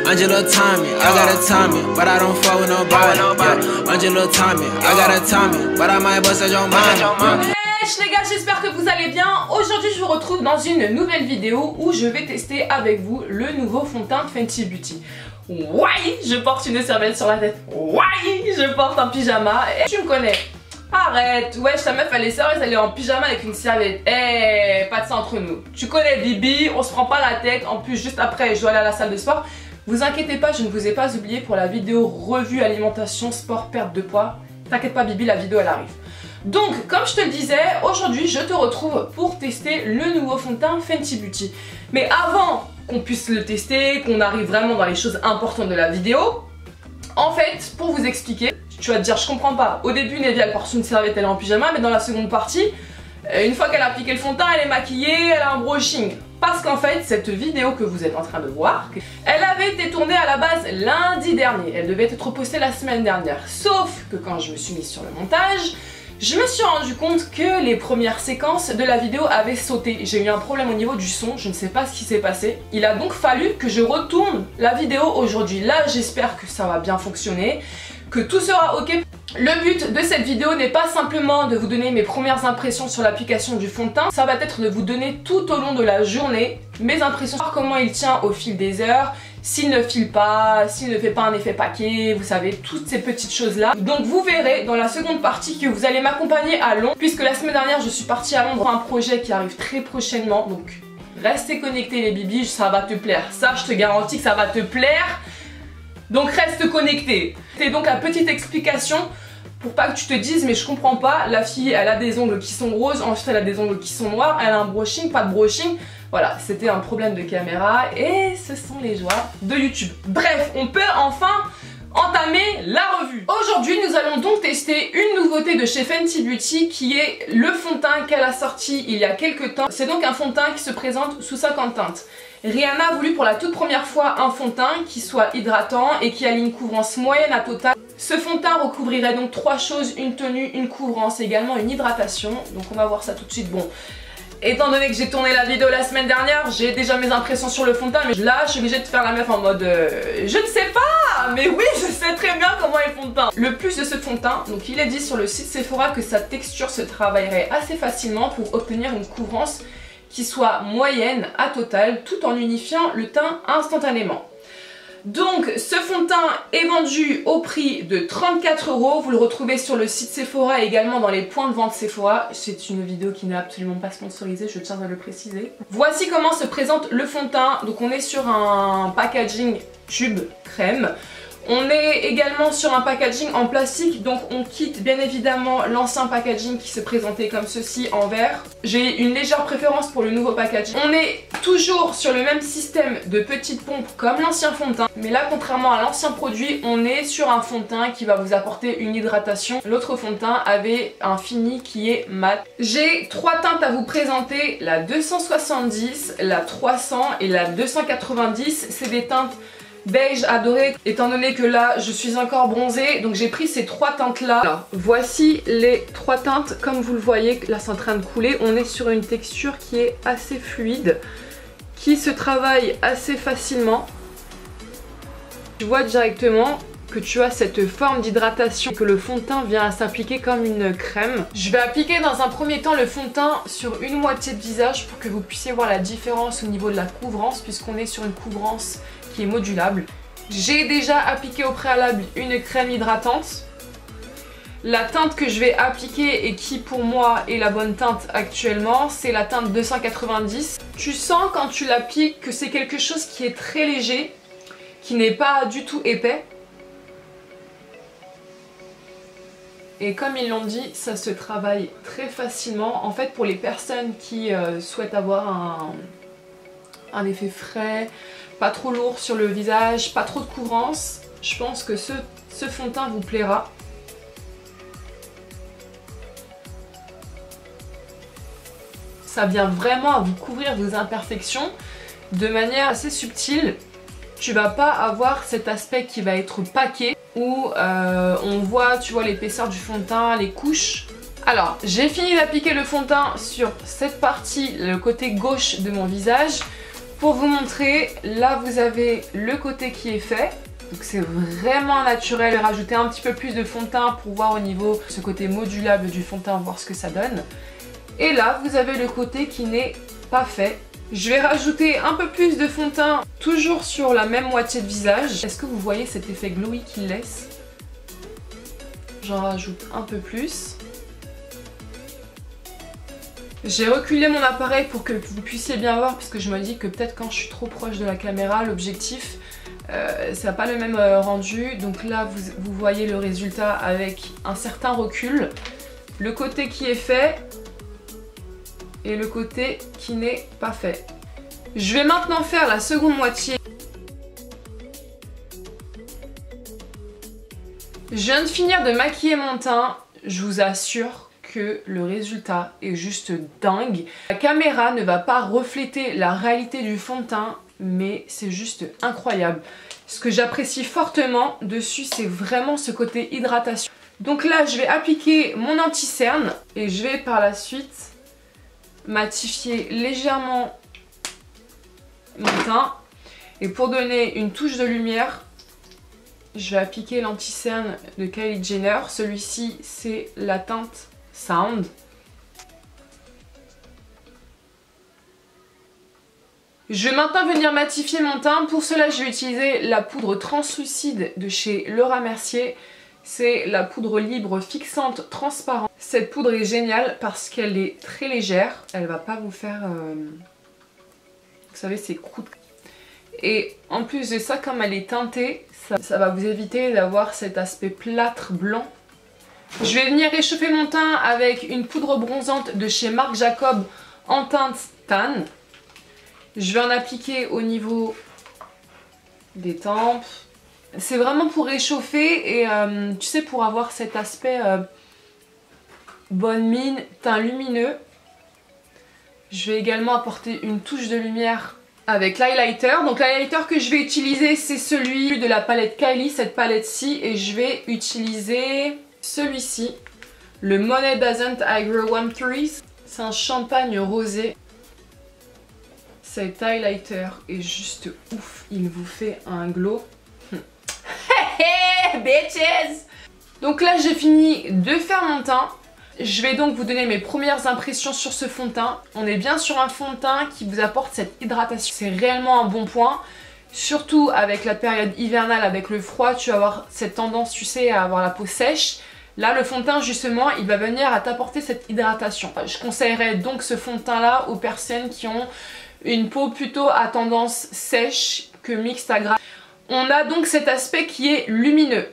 Angela Tommy, I gotta time it, but I don't fuck with nobody. Yeah. Angela Tommy, I gotta time it, but I might bust at your mind. Les gars, j'espère que vous allez bien. Aujourd'hui je vous retrouve dans une nouvelle vidéo où je vais tester avec vous le nouveau fond de teint Fenty Beauty. Ouais, je porte une serviette sur la tête. Ouais, je porte un pyjama. Et tu me connais. Arrête, wesh, ta meuf elle est sérieuse, elle est en pyjama avec une serviette. Eh, pas de ça entre nous. Tu connais Bibi, on se prend pas la tête. En plus, juste après, je dois aller à la salle de sport. Vous inquiétez pas, je ne vous ai pas oublié pour la vidéo revue alimentation, sport, perte de poids. T'inquiète pas Bibi, la vidéo elle arrive. Donc, comme je te le disais, aujourd'hui je te retrouve pour tester le nouveau fond de teint Fenty Beauty. Mais avant qu'on puisse le tester, qu'on arrive vraiment dans les choses importantes de la vidéo, en fait, pour vous expliquer, tu vas te dire je comprends pas. Au début, Nevi elle porte une serviette, elle est en pyjama, mais dans la seconde partie, une fois qu'elle a appliqué le fond de teint, elle est maquillée, elle a un brushing. Parce qu'en fait, cette vidéo que vous êtes en train de voir, elle avait été tournée à la base lundi dernier. Elle devait être postée la semaine dernière. Sauf que quand je me suis mise sur le montage, je me suis rendu compte que les premières séquences de la vidéo avaient sauté. J'ai eu un problème au niveau du son, je ne sais pas ce qui s'est passé. Il a donc fallu que je retourne la vidéo aujourd'hui. Là, j'espère que ça va bien fonctionner, que tout sera ok. Le but de cette vidéo n'est pas simplement de vous donner mes premières impressions sur l'application du fond de teint, ça va être de vous donner tout au long de la journée mes impressions sur comment il tient au fil des heures, s'il ne file pas, s'il ne fait pas un effet paquet, vous savez, toutes ces petites choses là. Donc vous verrez dans la seconde partie que vous allez m'accompagner à Londres, puisque la semaine dernière je suis partie à Londres pour un projet qui arrive très prochainement, donc restez connectés les bibis, ça va te plaire, ça je te garantis que ça va te plaire. Donc reste connecté. C'est donc la petite explication pour pas que tu te dises mais je comprends pas, la fille elle a des ongles qui sont roses, ensuite elle a des ongles qui sont noirs, elle a un brushing, pas de brushing. Voilà, c'était un problème de caméra et ce sont les joies de YouTube. Bref, on peut enfin entamer la revue. Aujourd'hui, nous allons donc tester une nouveauté de chez Fenty Beauty qui est le fond de teint qu'elle a sorti il y a quelques temps. C'est donc un fond de teint qui se présente sous 50 teintes. Rihanna a voulu pour la toute première fois un fond de teint qui soit hydratant et qui allie une couvrance moyenne à totale. Ce fond de teint recouvrirait donc trois choses, une tenue, une couvrance et également une hydratation. Donc on va voir ça tout de suite. Bon, étant donné que j'ai tourné la vidéo la semaine dernière, j'ai déjà mes impressions sur le fond de teint, mais là je suis obligée de faire la meuf en mode je ne sais pas, mais oui je sais très bien comment est le fond de teint. Le plus de ce fond de teint, donc il est dit sur le site Sephora que sa texture se travaillerait assez facilement pour obtenir une couvrance qui soit moyenne à totale tout en unifiant le teint instantanément. Donc ce fond de teint est vendu au prix de 34 €, vous le retrouvez sur le site Sephora et également dans les points de vente Sephora. C'est une vidéo qui n'est absolument pas sponsorisée, je tiens à le préciser. Voici comment se présente le fond de teint. Donc on est sur un packaging tube crème. On est également sur un packaging en plastique, donc on quitte bien évidemment l'ancien packaging qui se présentait comme ceci en verre. J'ai une légère préférence pour le nouveau packaging. On est toujours sur le même système de petites pompes comme l'ancien fond de teint, mais là contrairement à l'ancien produit, on est sur un fond de teint qui va vous apporter une hydratation. L'autre fond de teint avait un fini qui est mat. J'ai trois teintes à vous présenter, la 270, la 300 et la 290. C'est des teintes beige adoré, étant donné que là je suis encore bronzée, donc j'ai pris ces trois teintes là. Alors, voici les trois teintes, comme vous le voyez, là c'est en train de couler, on est sur une texture qui est assez fluide, qui se travaille assez facilement. Tu vois directement que tu as cette forme d'hydratation, que le fond de teint vient à s'appliquer comme une crème. Je vais appliquer dans un premier temps le fond de teint sur une moitié de visage pour que vous puissiez voir la différence au niveau de la couvrance, puisqu'on est sur une couvrance qui est modulable. J'ai déjà appliqué au préalable une crème hydratante. La teinte que je vais appliquer et qui pour moi est la bonne teinte actuellement, c'est la teinte 290. Tu sens quand tu l'appliques que c'est quelque chose qui est très léger, qui n'est pas du tout épais. Et comme ils l'ont dit, ça se travaille très facilement. En fait, pour les personnes qui souhaitent avoir un effet frais, pas trop lourd sur le visage, pas trop de couvrance, je pense que ce fond de teint vous plaira. Ça vient vraiment à vous couvrir vos imperfections de manière assez subtile. Tu vas pas avoir cet aspect qui va être paquet où on voit, tu vois, l'épaisseur du fond de teint, les couches. Alors, j'ai fini d'appliquer le fond de teint sur cette partie, le côté gauche de mon visage. Pour vous montrer, là vous avez le côté qui est fait. Donc c'est vraiment naturel. Je vais rajouter un petit peu plus de fond de teint pour voir au niveau ce côté modulable du fond de teint, voir ce que ça donne. Et là vous avez le côté qui n'est pas fait. Je vais rajouter un peu plus de fond de teint, toujours sur la même moitié de visage. Est-ce que vous voyez cet effet glowy qu'il laisse? J'en rajoute un peu plus. J'ai reculé mon appareil pour que vous puissiez bien voir, parce que je me dis que peut-être quand je suis trop proche de la caméra, l'objectif, ça n'a pas le même rendu. Donc là, vous voyez le résultat avec un certain recul. Le côté qui est fait et le côté qui n'est pas fait. Je vais maintenant faire la seconde moitié. Je viens de finir de maquiller mon teint. Je vous assure que le résultat est juste dingue. La caméra ne va pas refléter la réalité du fond de teint, mais c'est juste incroyable. Ce que j'apprécie fortement dessus, c'est vraiment ce côté hydratation. Donc là, je vais appliquer mon anti-cerne et je vais par la suite matifier légèrement mon teint. Et pour donner une touche de lumière, je vais appliquer l'anti-cerne de Kylie Jenner. Celui-ci, c'est la teinte Sound. Je vais maintenant venir matifier mon teint. Pour cela, je vais utiliser la poudre translucide de chez Laura Mercier. C'est la poudre libre fixante transparente. Cette poudre est géniale parce qu'elle est très légère. Elle va pas vous faire, vous savez, ces croûtes. Et en plus de ça, comme elle est teintée, ça va vous éviter d'avoir cet aspect plâtre blanc. Je vais venir réchauffer mon teint avec une poudre bronzante de chez Marc Jacob en teinte tan. Je vais en appliquer au niveau des tempes. C'est vraiment pour réchauffer et tu sais, pour avoir cet aspect bonne mine, teint lumineux. Je vais également apporter une touche de lumière avec l'highlighter. Donc l'highlighter que je vais utiliser, c'est celui de la palette Kylie, cette palette-ci. Et je vais utiliser celui-ci, le Monet Doesn't Grow on Trees. C'est un champagne rosé. Cet highlighter est juste ouf, il vous fait un glow. Hey bitches! Donc là j'ai fini de faire mon teint. Je vais donc vous donner mes premières impressions sur ce fond de teint. On est bien sur un fond de teint qui vous apporte cette hydratation. C'est réellement un bon point. Surtout avec la période hivernale, avec le froid, tu vas avoir cette tendance, tu sais, à avoir la peau sèche. Là, le fond de teint, justement, il va venir à t'apporter cette hydratation. Je conseillerais donc ce fond de teint là aux personnes qui ont une peau plutôt à tendance sèche que mixte à gras. On a donc cet aspect qui est lumineux.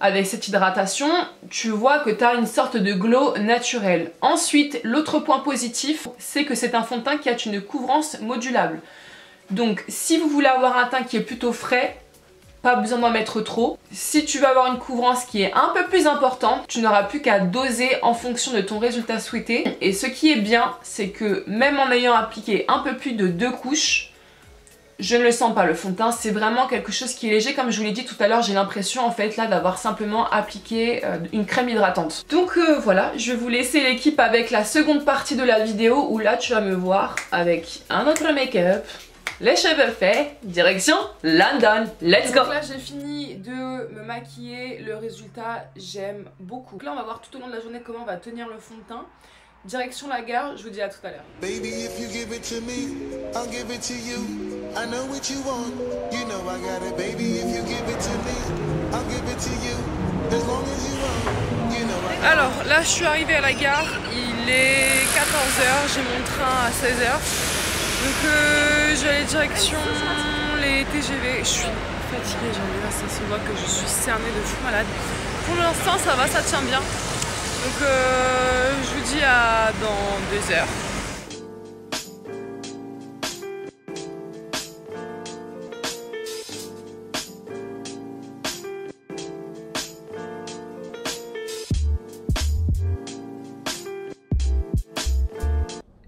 Avec cette hydratation, tu vois que tu as une sorte de glow naturel. Ensuite, l'autre point positif, c'est que c'est un fond de teint qui a une couvrance modulable. Donc, si vous voulez avoir un teint qui est plutôt frais, pas besoin d'en mettre trop. Si tu veux avoir une couvrance qui est un peu plus importante, tu n'auras plus qu'à doser en fonction de ton résultat souhaité. Et ce qui est bien, c'est que même en ayant appliqué un peu plus de 2 couches, je ne le sens pas le fond de teint, c'est vraiment quelque chose qui est léger. Comme je vous l'ai dit tout à l'heure, j'ai l'impression en fait là d'avoir simplement appliqué une crème hydratante. Donc voilà, je vais vous laisser l'équipe avec la seconde partie de la vidéo où là tu vas me voir avec un autre make-up, les cheveux faits, direction London, let's go! Donc là j'ai fini de me maquiller, le résultat j'aime beaucoup. Donc là on va voir tout au long de la journée comment on va tenir le fond de teint. Direction la gare, je vous dis à tout à l'heure. Baby, if you give it to me, I'll give it to you. I know what you want, you know I got it. Baby, if you give it to me, I'll give it to you. As long as you want, you know I got it. Alors là, je suis arrivée à la gare, il est 14h, j'ai mon train à 16h. Donc je vais aller direction les TGV. Je suis fatiguée, j'en ai là, ça se voit que je suis cernée de fou malade. Pour l'instant, ça va, ça tient bien. Donc je vous dis à dans 2 heures.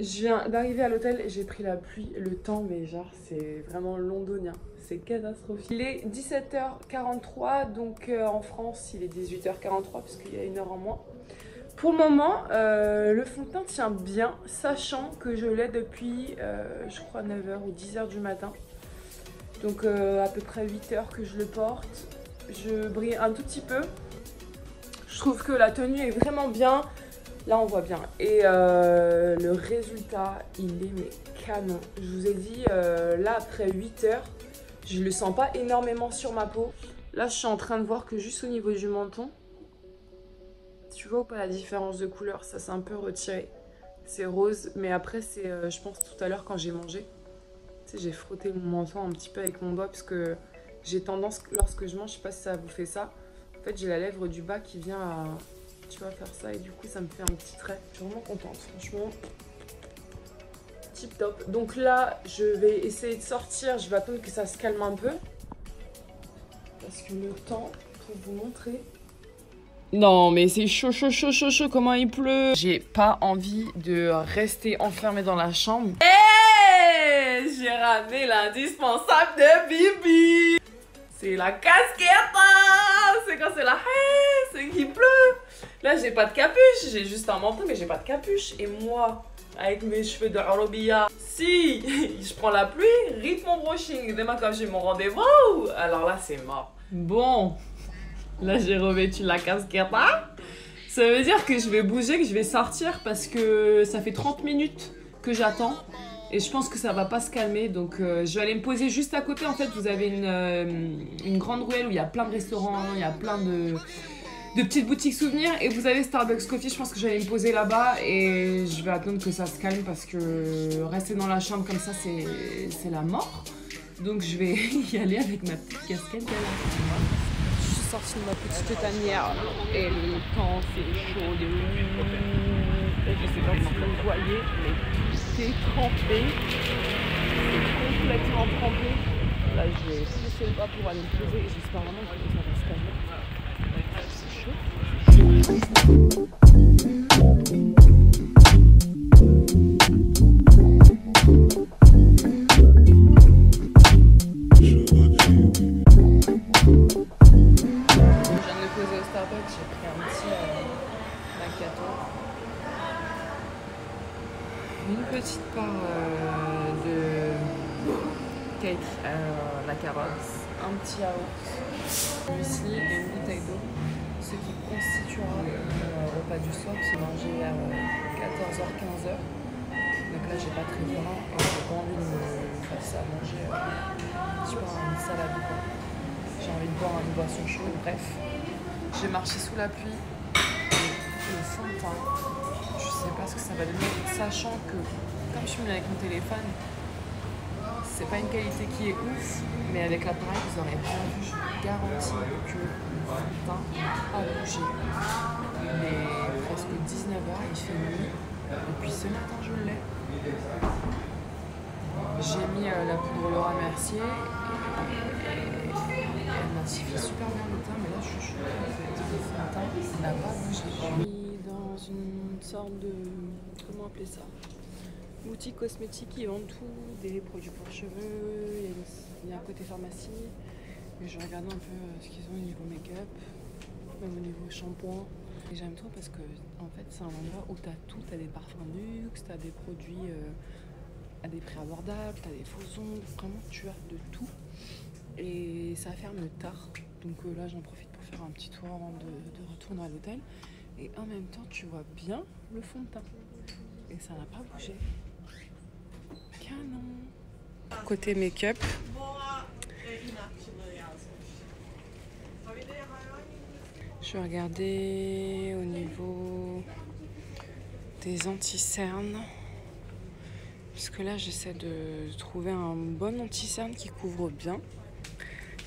Je viens d'arriver à l'hôtel et j'ai pris la pluie, le temps, mais genre c'est vraiment londonien, c'est catastrophique. Il est 17h43, donc en France il est 18h43 parce qu'il y a 1 heure en moins. Pour le moment, le fond de teint tient bien, sachant que je l'ai depuis, je crois, 9h ou 10h du matin. Donc à peu près 8h que je le porte. Je brille un tout petit peu. Je trouve que la tenue est vraiment bien. Là, on voit bien. Et le résultat, il est mais canon. Je vous ai dit, là, après 8h, je le sens pas énormément sur ma peau. Là, je suis en train de voir que juste au niveau du menton, tu vois ou pas la différence de couleur? Ça s'est un peu retiré. C'est rose, mais après, c'est, je pense, tout à l'heure quand j'ai mangé. Tu sais, j'ai frotté mon menton un petit peu avec mon doigt parce que j'ai tendance, lorsque je mange, je sais pas si ça vous fait ça. En fait, j'ai la lèvre du bas qui vient à, tu vois, faire ça et du coup, ça me fait un petit trait. Je suis vraiment contente, franchement. Tip top. Donc là, je vais essayer de sortir. Je vais attendre que ça se calme un peu. Parce que le temps, pour vous montrer... Non, mais c'est chaud, chaud, chaud, chaud, chaud, comment il pleut. J'ai pas envie de rester enfermée dans la chambre. Hey, j'ai ramené l'indispensable de Bibi. C'est la casquette. C'est quand c'est la... c'est qu'il pleut. Là, j'ai pas de capuche. J'ai juste un manteau, mais j'ai pas de capuche. Et moi, avec mes cheveux de Arabia, si je prends la pluie, rip mon brushing. Demain, quand j'ai mon rendez-vous, alors là, c'est mort. Bon... Là, j'ai revêtu la casquette. Ça veut dire que je vais bouger, que je vais sortir parce que ça fait 30 minutes que j'attends. Et je pense que ça va pas se calmer. Donc, je vais aller me poser juste à côté. En fait, vous avez une grande ruelle où il y a plein de restaurants, il y a plein de petites boutiques souvenirs. Et vous avez Starbucks Coffee. Je pense que je vais aller me poser là-bas. Et je vais attendre que ça se calme parce que rester dans la chambre comme ça, c'est la mort. Donc, je vais y aller avec ma petite casquette. Sortie de ma petite tanière et le temps c'est chaud de et je sais pas si vous le voyez mais c'est trempé, c'est complètement trempé. Là je vais pousser le bas pour aller me poser et j'espère vraiment que ça va se calmer. C'est chaud. J'ai pris un petit macchiato, une petite part de cake à la carotte, un petit yaourt, muesli et une bouteille d'eau, ce qui constituera le repas du soir. C'est mangé à 14h-15h. Donc là j'ai pas très faim et j'ai pas envie de me faire ça à manger, je sais pas, une salade ou quoi. J'ai envie de boire une boisson chaude, bref. J'ai marché sous la pluie et le fond de teint, je sais pas ce que ça va donner, sachant que comme je suis avec mon téléphone, c'est pas une qualité qui est ouf, mais avec l'appareil vous aurez bien vu, je vous garantis que le fond de teint a bougé. Il est presque 19h, il fait nuit, depuis ce matin je l'ai. J'ai mis la poudre Laura Mercier et elle massifie super bien le teint, mais là je suis chaude. Le fond de teint, il n'a pas bougé. Je suis dans une sorte de... comment appeler ça? Boutique cosmétique, ils vendent tout, des produits pour cheveux, il y a un côté pharmacie. Et je regarde un peu ce qu'ils ont au niveau make-up, même au niveau shampoing. Et j'aime trop parce que en fait c'est un endroit où tu as tout, tu as des parfums luxe, tu as des produits à des prix abordables, tu as des faux ongles, vraiment tu as de tout. Et ça ferme tard, donc là j'en profite pour faire un petit tour avant de retourner à l'hôtel. Et en même temps tu vois bien le fond de teint. Et ça n'a pas bougé. Canon. Côté make-up. Je vais regarder au niveau des anti-cernes. Parce que là j'essaie de trouver un bon anti-cerne qui couvre bien.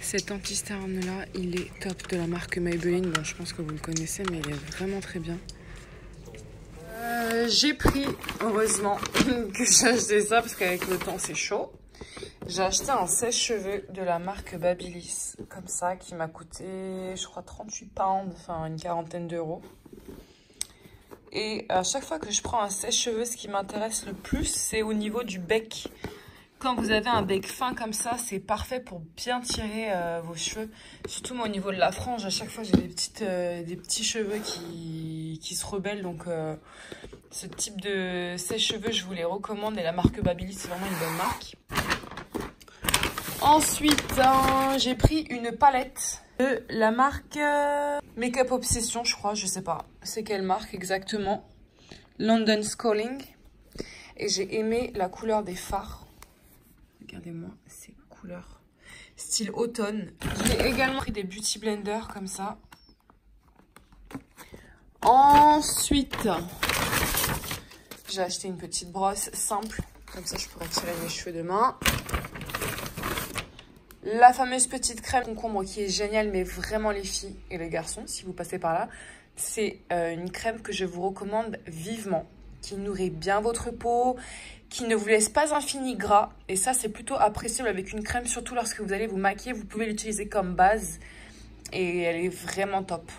Cet anti-cerne là, il est top, de la marque Maybelline. Bon, je pense que vous le connaissez, mais il est vraiment très bien. J'ai pris, heureusement, que j'ai acheté ça parce qu'avec le temps c'est chaud. J'ai acheté un sèche-cheveux de la marque Babyliss, comme ça, qui m'a coûté, je crois, 38 pounds, enfin une quarantaine d'euros. Et à chaque fois que je prends un sèche-cheveux, ce qui m'intéresse le plus, c'est au niveau du bec. Quand vous avez un bec fin comme ça, c'est parfait pour bien tirer vos cheveux. Surtout moi, au niveau de la frange, à chaque fois j'ai des petits cheveux qui se rebellent. Donc ce type de sèche-cheveux, je vous les recommande. Et la marque Babyliss, c'est vraiment une bonne marque. Ensuite, j'ai pris une palette de la marque Make-up Obsession, je crois. Je sais pas c'est quelle marque exactement. London Calling. Et j'ai aimé la couleur des fards. Regardez-moi ces couleurs style automne. J'ai également pris des beauty blenders comme ça. Ensuite, j'ai acheté une petite brosse simple. Comme ça, je pourrais tirer mes cheveux demain. La fameuse petite crème concombre qui est géniale, mais vraiment les filles et les garçons, si vous passez par là. C'est une crème que je vous recommande vivement, qui nourrit bien votre peau, qui ne vous laisse pas un fini gras. Et ça, c'est plutôt appréciable avec une crème, surtout lorsque vous allez vous maquiller. Vous pouvez l'utiliser comme base et elle est vraiment top.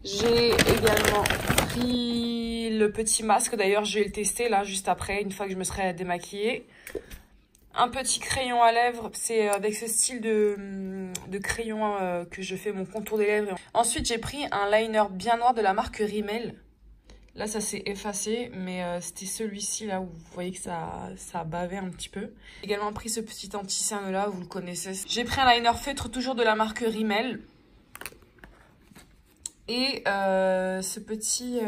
J'ai également pris le petit masque. D'ailleurs, je vais le tester là, juste après, une fois que je me serai démaquillée. Un petit crayon à lèvres, c'est avec ce style de crayon que je fais mon contour des lèvres. Ensuite, j'ai pris un liner bien noir de la marque Rimmel. Là, ça s'est effacé, mais c'était celui-ci là où vous voyez que ça a bavé un petit peu. J'ai également pris ce petit anti-cerne là, vous le connaissez. J'ai pris un liner feutre, toujours de la marque Rimmel. Et ce petit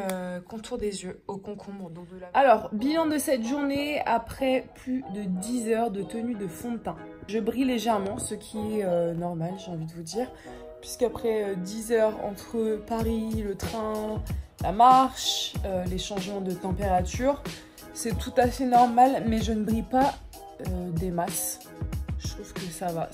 contour des yeux au concombre. Donc Alors, bilan de cette journée après plus de 10 heures de tenue de fond de teint. Je brille légèrement, ce qui est normal, j'ai envie de vous dire. Puisqu'après 10 heures entre Paris, le train, la marche, les changements de température, c'est tout à fait normal, mais je ne brille pas des masses. Je trouve que ça va,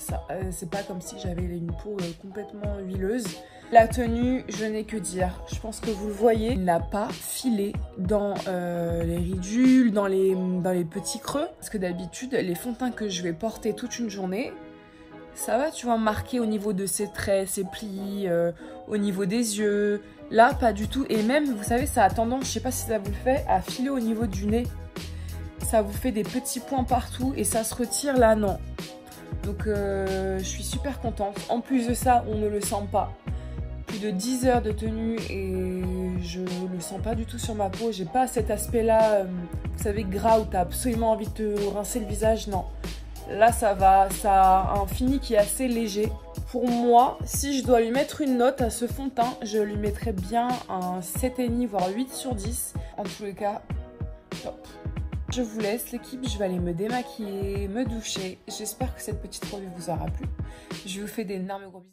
c'est pas comme si j'avais une peau complètement huileuse. La tenue, je n'ai que dire. Je pense que vous le voyez, il n'a pas filé dans les ridules, dans les petits creux. Parce que d'habitude, les fonds de teint que je vais porter toute une journée, ça va, tu vois, marquer au niveau de ses traits, ses plis, au niveau des yeux. Là, pas du tout. Et même, vous savez, ça a tendance, je sais pas si ça vous le fait, à filer au niveau du nez. Ça vous fait des petits points partout et ça se retire là, non. Donc, je suis super contente. En plus de ça, on ne le sent pas. Plus de 10 heures de tenue et je le sens pas du tout sur ma peau. J'ai pas cet aspect-là, vous savez, gras où tu as absolument envie de te rincer le visage, non. Là, ça va, ça a un fini qui est assez léger. Pour moi, si je dois lui mettre une note à ce fond de teint, je lui mettrais bien un 7,5 voire 8 sur 10. En tous les cas, top. Je vous laisse l'équipe, je vais aller me démaquiller, me doucher. J'espère que cette petite revue vous aura plu. Je vous fais d'énormes gros bisous.